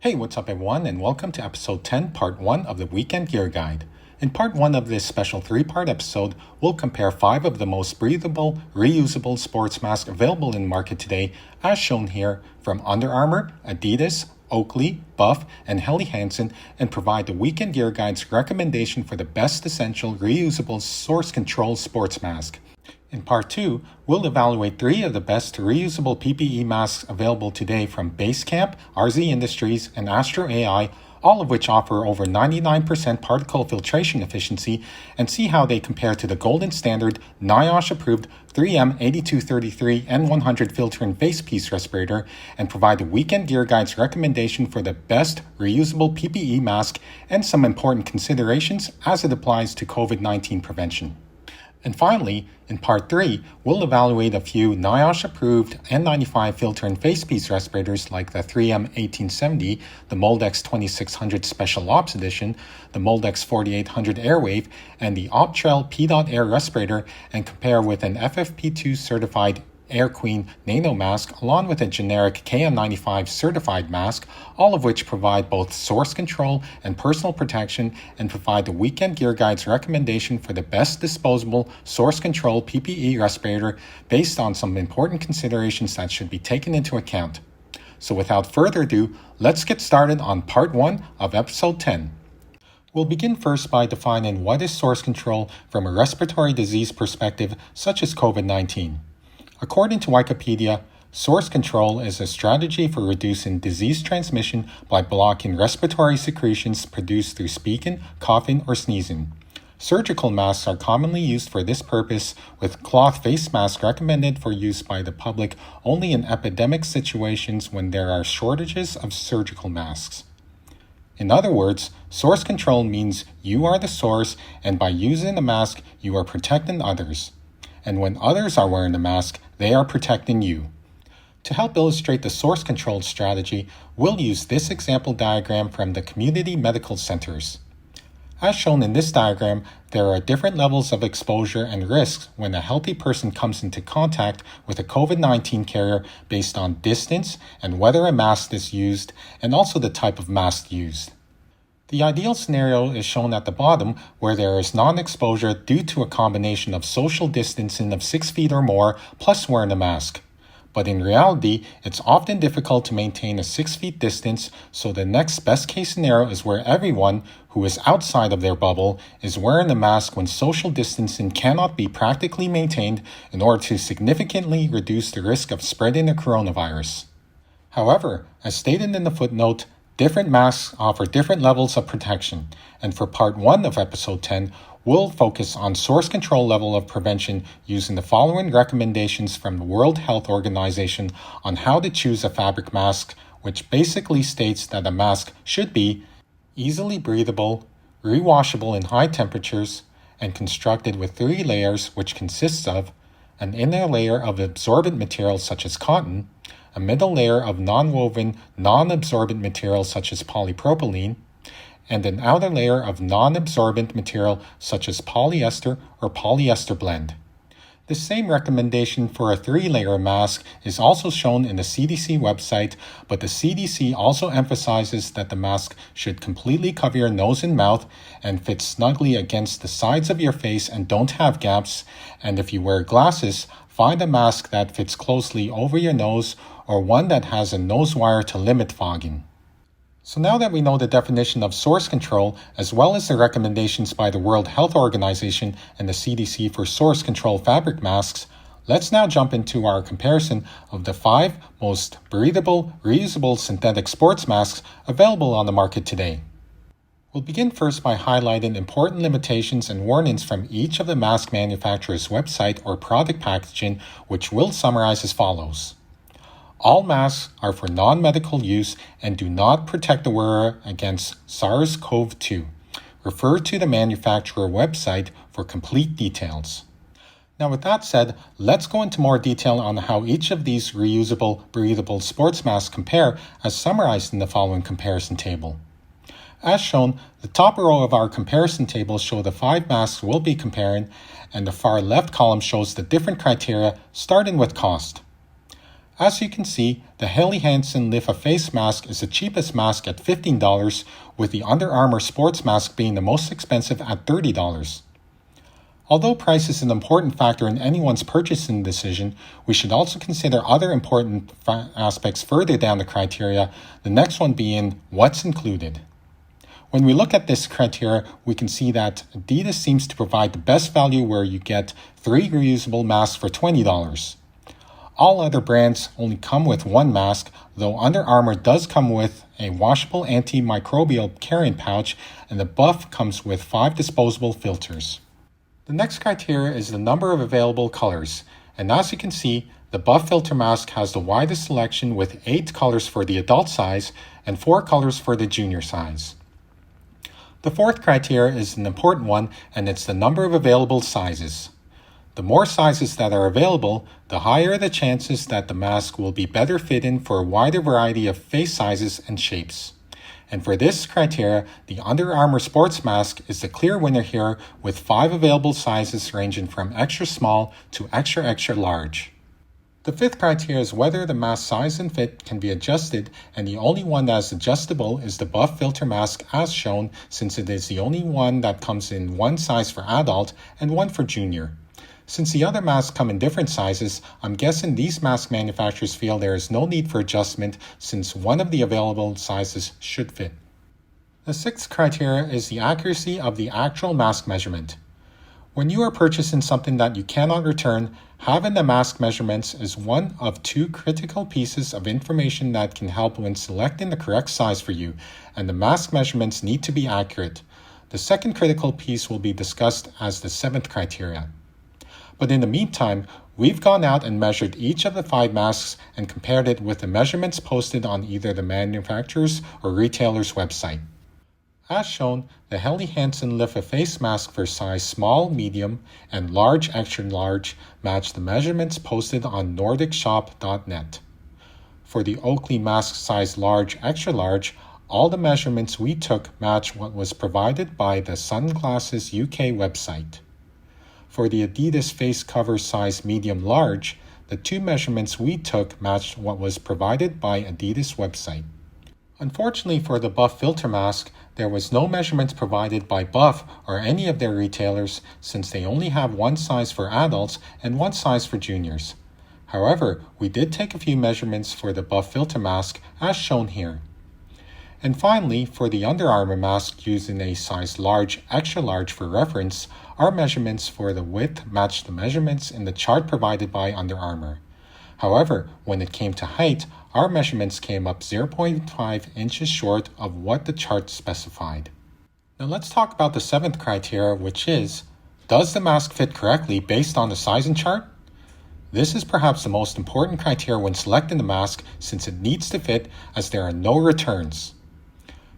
Hey, what's up everyone, and welcome to episode 10, part 1 of the Weekend Gear Guide. In part 1 of this special 3-part episode, we'll compare 5 of the most breathable, reusable sports masks available in the market today, as shown here from Under Armour, Adidas, Oakley, Buff, and Helly Hansen, and provide the Weekend Gear Guide's recommendation for the best essential reusable source control sports mask. In part 2, we'll evaluate 3 of the best reusable PPE masks available today from Basecamp, RZ Industries, and Astro AI, all of which offer over 99% particle filtration efficiency, and see how they compare to the golden standard NIOSH-approved 3M 8233 N100 filter and face piece respirator, and provide the Weekend Gear Guide's recommendation for the best reusable PPE mask and some important considerations as it applies to COVID-19 prevention. And finally, in part 3, we'll evaluate a few NIOSH-approved N95 filter and face piece respirators like the 3M 1870, the Moldex 2600 Special Ops Edition, the Moldex 4800 Airwave, and the Optrel P.Air respirator, and compare with an FFP2 certified Air Queen Nano mask along with a generic KN95 certified mask, all of which provide both source control and personal protection, and provide the Weekend Gear Guide's recommendation for the best disposable source control PPE respirator based on some important considerations that should be taken into account. So without further ado, let's get started on part 1 of episode 10. We'll begin first by defining what is source control from a respiratory disease perspective such as COVID-19. According to Wikipedia, source control is a strategy for reducing disease transmission by blocking respiratory secretions produced through speaking, coughing, or sneezing. Surgical masks are commonly used for this purpose, with cloth face masks recommended for use by the public only in epidemic situations when there are shortages of surgical masks. In other words, source control means you are the source, and by using the mask, you are protecting others. And when others are wearing the mask, they are protecting you. To help illustrate the source control strategy, we'll use this example diagram from the community medical centers. As shown in this diagram, there are different levels of exposure and risks when a healthy person comes into contact with a COVID-19 carrier based on distance and whether a mask is used, and also the type of mask used. The ideal scenario is shown at the bottom, where there is non-exposure due to a combination of social distancing of 6 feet or more plus wearing a mask. But in reality, it's often difficult to maintain a 6 feet distance, so the next best case scenario is where everyone who is outside of their bubble is wearing a mask when social distancing cannot be practically maintained in order to significantly reduce the risk of spreading the coronavirus. However, as stated in the footnote, different masks offer different levels of protection, and for part 1 of episode 10, we'll focus on source control level of prevention using the following recommendations from the World Health Organization on how to choose a fabric mask, which basically states that a mask should be easily breathable, rewashable in high temperatures, and constructed with 3 layers, which consists of an inner layer of absorbent material such as cotton, a middle layer of non-woven, non-absorbent material such as polypropylene, and an outer layer of non-absorbent material such as polyester or polyester blend. The same recommendation for a 3-layer mask is also shown in the CDC website, but the CDC also emphasizes that the mask should completely cover your nose and mouth and fit snugly against the sides of your face and don't have gaps, and if you wear glasses, find a mask that fits closely over your nose or one that has a nose wire to limit fogging. So now that we know the definition of source control, as well as the recommendations by the World Health Organization and the CDC for source control fabric masks, let's now jump into our comparison of the 5 most breathable, reusable synthetic sports masks available on the market today. We'll begin first by highlighting important limitations and warnings from each of the mask manufacturer's website or product packaging, which we'll summarize as follows. All masks are for non-medical use and do not protect the wearer against SARS-CoV-2. Refer to the manufacturer website for complete details. Now with that said, let's go into more detail on how each of these reusable, breathable sports masks compare as summarized in the following comparison table. As shown, the top row of our comparison table shows the 5 masks we'll be comparing, and the far left column shows the different criteria starting with cost. As you can see, The Helly Hansen Lifa face mask is the cheapest mask at $15, with the Under Armour Sportsmask being the most expensive at $30. Although price is an important factor in anyone's purchasing decision, we should also consider other important aspects further down the criteria, the next one being what's included. When we look at this criteria, we can see that Adidas seems to provide the best value where you get 3 reusable masks for $20. All other brands only come with one mask, though Under Armour does come with a washable antimicrobial carrying pouch, and the Buff comes with 5 disposable filters. The next criteria is the number of available colors, and as you can see, the Buff filter mask has the widest selection with 8 colors for the adult size and 4 colors for the junior size. The fourth criteria is an important one, and it's the number of available sizes. The more sizes that are available, the higher the chances that the mask will be better fitting for a wider variety of face sizes and shapes. And for this criteria, the Under Armour Sports Mask is the clear winner here with 5 available sizes ranging from extra small to extra extra large. The fifth criteria is whether the mask size and fit can be adjusted, and the only one that is adjustable is the Buff filter mask as shown, since it is the only one that comes in one size for adult and one for junior. Since the other masks come in different sizes, I'm guessing these mask manufacturers feel there is no need for adjustment since one of the available sizes should fit. The sixth criteria is the accuracy of the actual mask measurement. When you are purchasing something that you cannot return, having the mask measurements is one of 2 critical pieces of information that can help when selecting the correct size for you, and the mask measurements need to be accurate. The second critical piece will be discussed as the 7th criteria. But in the meantime, we've gone out and measured each of the 5 masks and compared it with the measurements posted on either the manufacturer's or retailer's website. As shown, the Helly Hansen Lifa face mask for size small, medium, and large extra large match the measurements posted on nordicshop.net. For the Oakley mask size large extra large, all the measurements we took match what was provided by the Sunglasses UK website. For the Adidas face cover size medium large, the 2 measurements we took matched what was provided by Adidas website. Unfortunately for the Buff filter mask, there was no measurements provided by Buff or any of their retailers since they only have one size for adults and one size for juniors. However, we did take a few measurements for the Buff filter mask as shown here. And finally, for the Under Armour mask using a size large, extra large for reference, our measurements for the width matched the measurements in the chart provided by Under Armour. However, when it came to height, our measurements came up 0.5 inches short of what the chart specified. Now let's talk about the 7th criteria, which is, does the mask fit correctly based on the sizing chart? This is perhaps the most important criteria when selecting the mask since it needs to fit as there are no returns.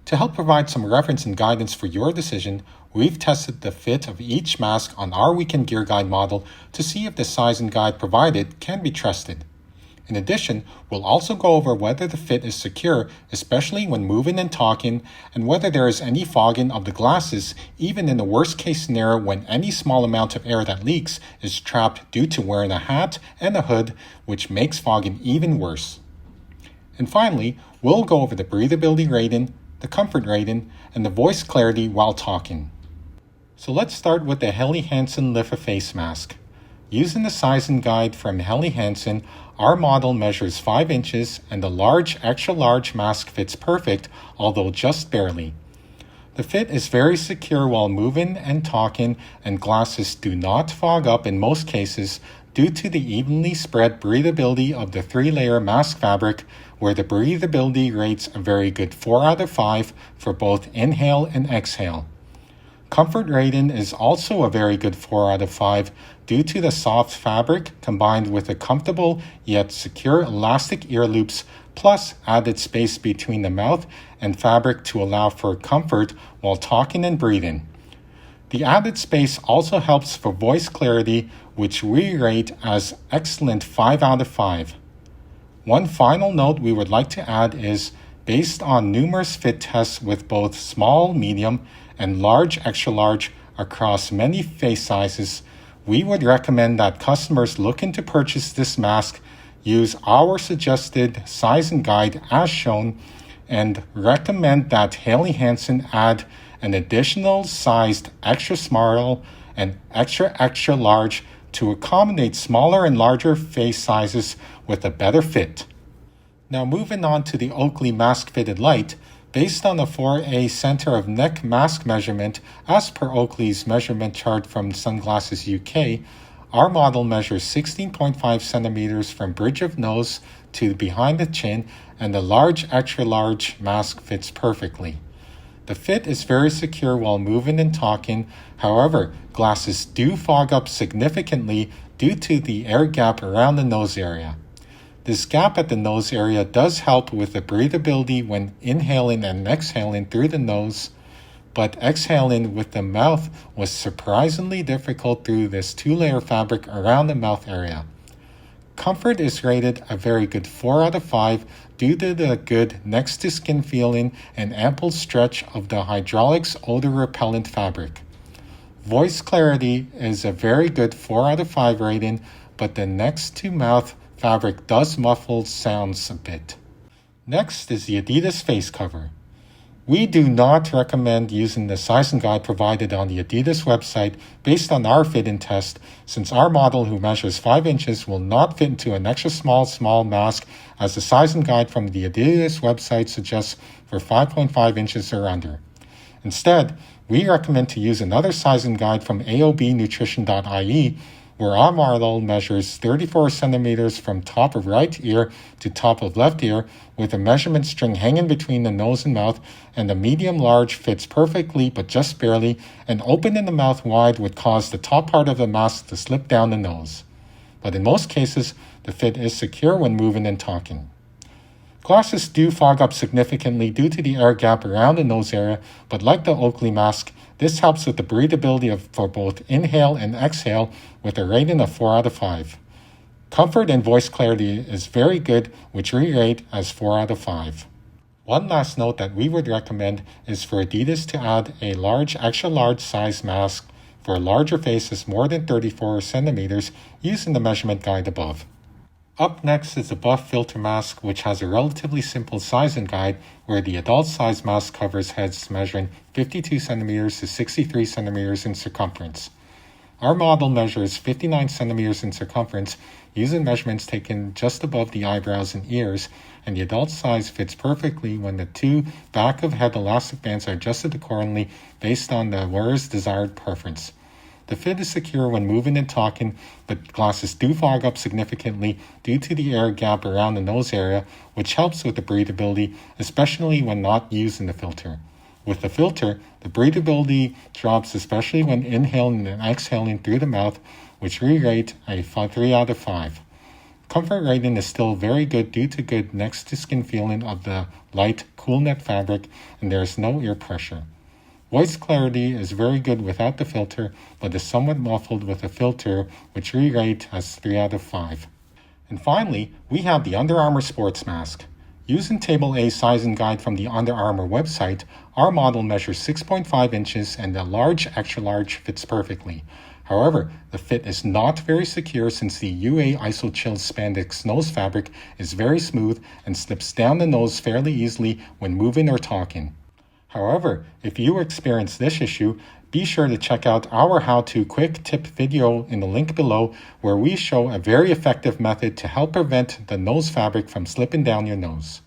To help provide some reference and guidance for your decision, we've tested the fit of each mask on our Weekend Gear Guide model to see if the size and guide provided can be trusted. In addition, we'll also go over whether the fit is secure, especially when moving and talking, and whether there is any fogging of the glasses, even in the worst case scenario when any small amount of air that leaks is trapped due to wearing a hat and a hood, which makes fogging even worse. And finally, we'll go over the breathability rating, the comfort rating, and the voice clarity while talking. So let's start with the Helly Hansen Lifa face mask. Using the sizing guide from Helly Hansen, our model measures 5 inches and the large extra large mask fits perfect, although just barely. The fit is very secure while moving and talking, and glasses do not fog up in most cases due to the evenly spread breathability of the 3-layer mask fabric, where the breathability rates a very good 4 out of 5 for both inhale and exhale. Comfort rating is also a very good 4 out of 5 due to the soft fabric combined with the comfortable yet secure elastic ear loops plus added space between the mouth and fabric to allow for comfort while talking and breathing. The added space also helps for voice clarity, which we rate as excellent 5 out of 5. One final note we would like to add is, based on numerous fit tests with both small, medium, and large extra large across many face sizes, we would recommend that customers looking to purchase this mask use our suggested size and guide as shown and recommend that Helly Hansen add an additional sized extra small and extra large to accommodate smaller and larger face sizes with a better fit. Now moving on to the Oakley mask fitted Lite, based on the 4A center of neck mask measurement as per Oakley's measurement chart from Sunglasses UK, our model measures 16.5 centimeters from bridge of nose to behind the chin, and the large extra large mask fits perfectly. The fit is very secure while moving and talking. However, glasses do fog up significantly due to the air gap around the nose area. This gap at the nose area does help with the breathability when inhaling and exhaling through the nose, but exhaling with the mouth was surprisingly difficult through this 2-layer fabric around the mouth area. Comfort is rated a very good 4 out of 5 due to the good next to skin feeling and ample stretch of the hydraulics odor repellent fabric. Voice clarity is a very good 4 out of 5 rating, but the next to mouth fabric does muffle sounds a bit. Next is the Adidas face cover. We do not recommend using the size and guide provided on the Adidas website based on our fit-in test, since our model, who measures 5 inches, will not fit into an extra small mask as the size and guide from the Adidas website suggests for 5.5 inches or under. Instead, we recommend to use another size and guide from aobnutrition.ie, where our model measures 34 centimeters from top of right ear to top of left ear, with a measurement string hanging between the nose and mouth, and the medium large fits perfectly but just barely, and opening the mouth wide would cause the top part of the mask to slip down the nose. But in most cases, the fit is secure when moving and talking. Glasses do fog up significantly due to the air gap around the nose area, but like the Oakley mask, this helps with the breathability for both inhale and exhale with a rating of 4 out of 5. Comfort and voice clarity is very good, which we rate as 4 out of 5. One last note that we would recommend is for Adidas to add a large, extra large size mask for larger faces more than 34 centimeters using the measurement guide above. Up next is the Buff Filter Mask, which has a relatively simple size and guide where the adult size mask covers heads measuring 52 centimeters to 63 centimeters in circumference. Our model measures 59 centimeters in circumference using measurements taken just above the eyebrows and ears, and the adult size fits perfectly when the 2 back of head elastic bands are adjusted accordingly based on the wearer's desired preference. The fit is secure when moving and talking, but glasses do fog up significantly due to the air gap around the nose area, which helps with the breathability, especially when not using the filter. With the filter, the breathability drops especially when inhaling and exhaling through the mouth, which we rate a 3 out of 5. Comfort rating is still very good due to good next to skin feeling of the light, cool net fabric, and there is no ear pressure. Voice clarity is very good without the filter, but is somewhat muffled with a filter, which we rate as 3 out of 5. And finally, we have the Under Armour Sportsmask. Using Table A size and guide from the Under Armour website, our model measures 6.5 inches and the large extra large fits perfectly. However, the fit is not very secure since the UA Iso Chill spandex nose fabric is very smooth and slips down the nose fairly easily when moving or talking. However, if you experience this issue, be sure to check out our how-to quick tip video in the link below, where we show a very effective method to help prevent the nose fabric from slipping down your nose.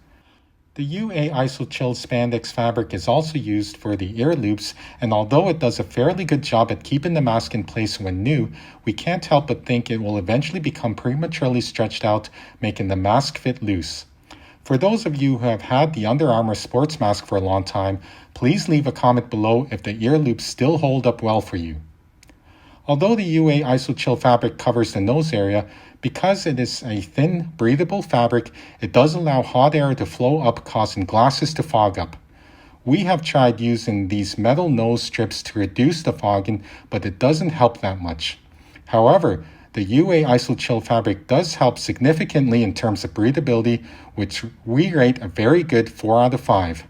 The UA Iso Chill spandex fabric is also used for the ear loops, and although it does a fairly good job at keeping the mask in place when new, we can't help but think it will eventually become prematurely stretched out, making the mask fit loose. For those of you who have had the Under Armour sports mask for a long time, please leave a comment below if the ear loops still hold up well for you. Although the UA Iso Chill fabric covers the nose area, because it is a thin, breathable fabric, it does allow hot air to flow up, causing glasses to fog up. We have tried using these metal nose strips to reduce the fogging, but it doesn't help that much. However, the UA Iso Chill fabric does help significantly in terms of breathability, which we rate a very good 4 out of 5.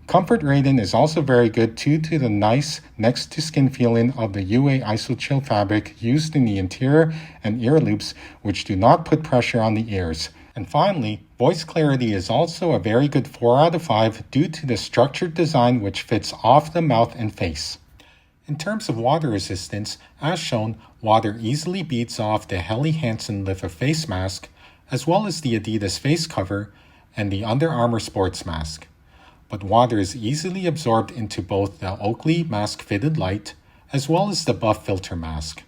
Comfort rating is also very good due to the nice next-to-skin feeling of the UA IsoChill fabric used in the interior and ear loops, which do not put pressure on the ears. And finally, voice clarity is also a very good 4 out of 5 due to the structured design which fits off the mouth and face. In terms of water resistance, as shown, water easily beads off the Helly Hansen Lifa face mask, as well as the Adidas face cover and the Under Armour Sportsmask. But water is easily absorbed into both the Oakley mask fitted Lite as well as the Buff filter mask.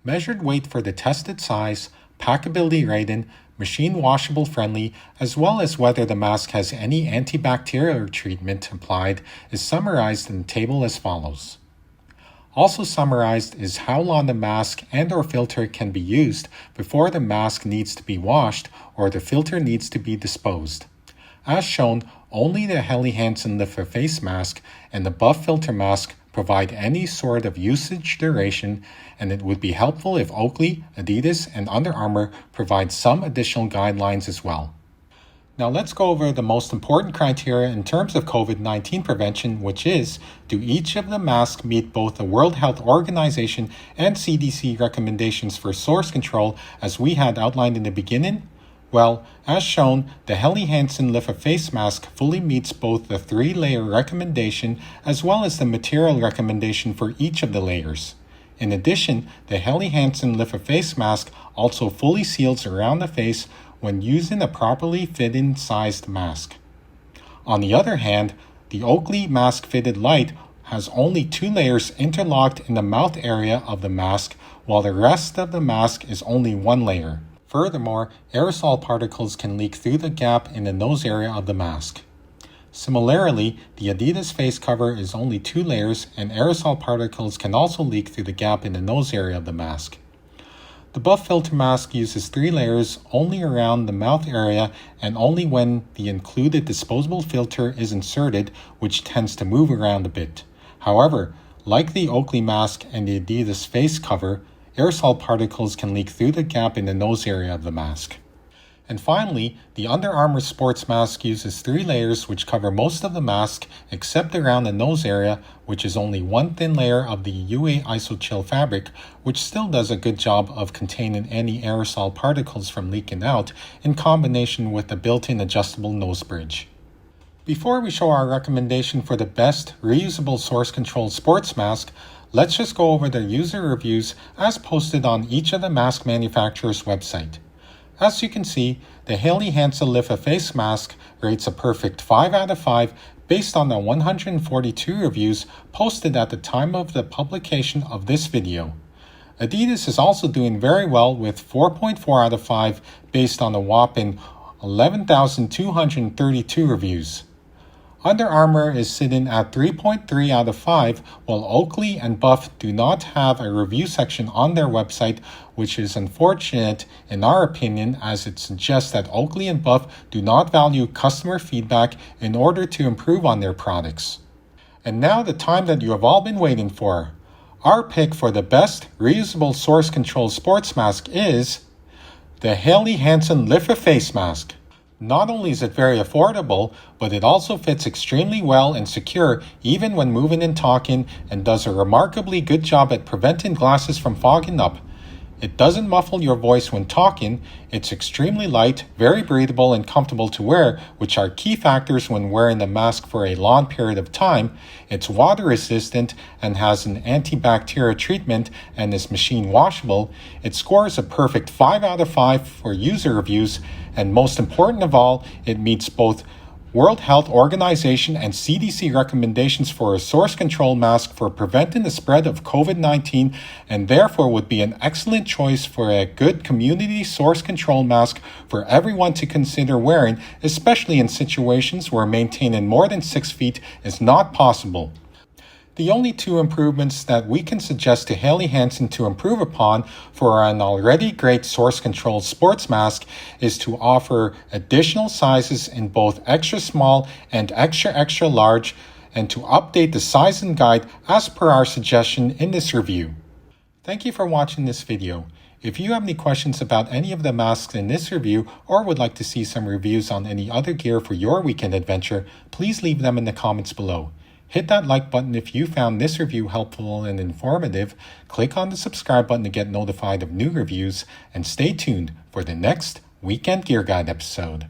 Measured weight for the tested size, packability rating, machine washable friendly, as well as whether the mask has any antibacterial treatment applied is summarized in the table as follows. Also summarized is how long the mask and/or filter can be used before the mask needs to be washed or the filter needs to be disposed. As shown, only the Helly Hansen Lifa face mask and the Buff filter mask provide any sort of usage duration, and it would be helpful if Oakley, Adidas, and Under Armour provide some additional guidelines as well. Now let's go over the most important criteria in terms of COVID-19 prevention, which is, do each of the masks meet both the World Health Organization and CDC recommendations for source control as we had outlined in the beginning? Well, as shown, the Helly Hansen Lifa face mask fully meets both the 3-layer recommendation as well as the material recommendation for each of the layers. In addition, the Helly Hansen Lifa face mask also fully seals around the face when using a properly fitting sized mask. On the other hand, the Oakley mask fitted Lite has only 2 layers interlocked in the mouth area of the mask, while the rest of the mask is only 1 layer. Furthermore, aerosol particles can leak through the gap in the nose area of the mask. Similarly, the Adidas face cover is only 2 layers, and aerosol particles can also leak through the gap in the nose area of the mask. The Buff filter mask uses 3 layers only around the mouth area and only when the included disposable filter is inserted, which tends to move around a bit. However, like the Oakley mask and the Adidas face cover, aerosol particles can leak through the gap in the nose area of the mask. And finally, the Under Armour Sportsmask uses 3 layers which cover most of the mask except around the nose area, which is only 1 thin layer of the UA IsoChill fabric, which still does a good job of containing any aerosol particles from leaking out in combination with the built-in adjustable nose bridge. Before we show our recommendation for the best reusable source control sports mask, let's just go over the user reviews as posted on each of the mask manufacturer's website. As you can see, the Helly Hansen Lifa face mask rates a perfect 5 out of 5 based on the 142 reviews posted at the time of the publication of this video. Adidas is also doing very well with 4.4 out of 5 based on a whopping 11,232 reviews. Under Armour is sitting at 3.3 out of 5, while Oakley and Buff do not have a review section on their website, which is unfortunate in our opinion, as it suggests that Oakley and Buff do not value customer feedback in order to improve on their products. And now the time that you have all been waiting for. Our pick for the best reusable source control sports mask is the Helly Hansen Lifa face mask. Not only is it very affordable, but it also fits extremely well and secure even when moving and talking, and does a remarkably good job at preventing glasses from fogging up. It doesn't muffle your voice when talking, it's extremely light, very breathable and comfortable to wear, which are key factors when wearing the mask for a long period of time. It's water resistant and has an antibacterial treatment and is machine washable. It scores a perfect 5 out of 5 for user reviews, and most important of all, it meets both World Health Organization and CDC recommendations for a source control mask for preventing the spread of COVID-19, and therefore would be an excellent choice for a good community source control mask for everyone to consider wearing, especially in situations where maintaining more than 6 feet is not possible. The only 2 improvements that we can suggest to Helly Hansen to improve upon for an already great source control sports mask is to offer additional sizes in both extra small and extra large, and to update the sizing guide as per our suggestion in this review. Thank you for watching this video. If you have any questions about any of the masks in this review or would like to see some reviews on any other gear for your weekend adventure, please leave them in the comments below. Hit that like button if you found this review helpful and informative, click on the subscribe button to get notified of new reviews, and stay tuned for the next Weekend Gear Guide episode.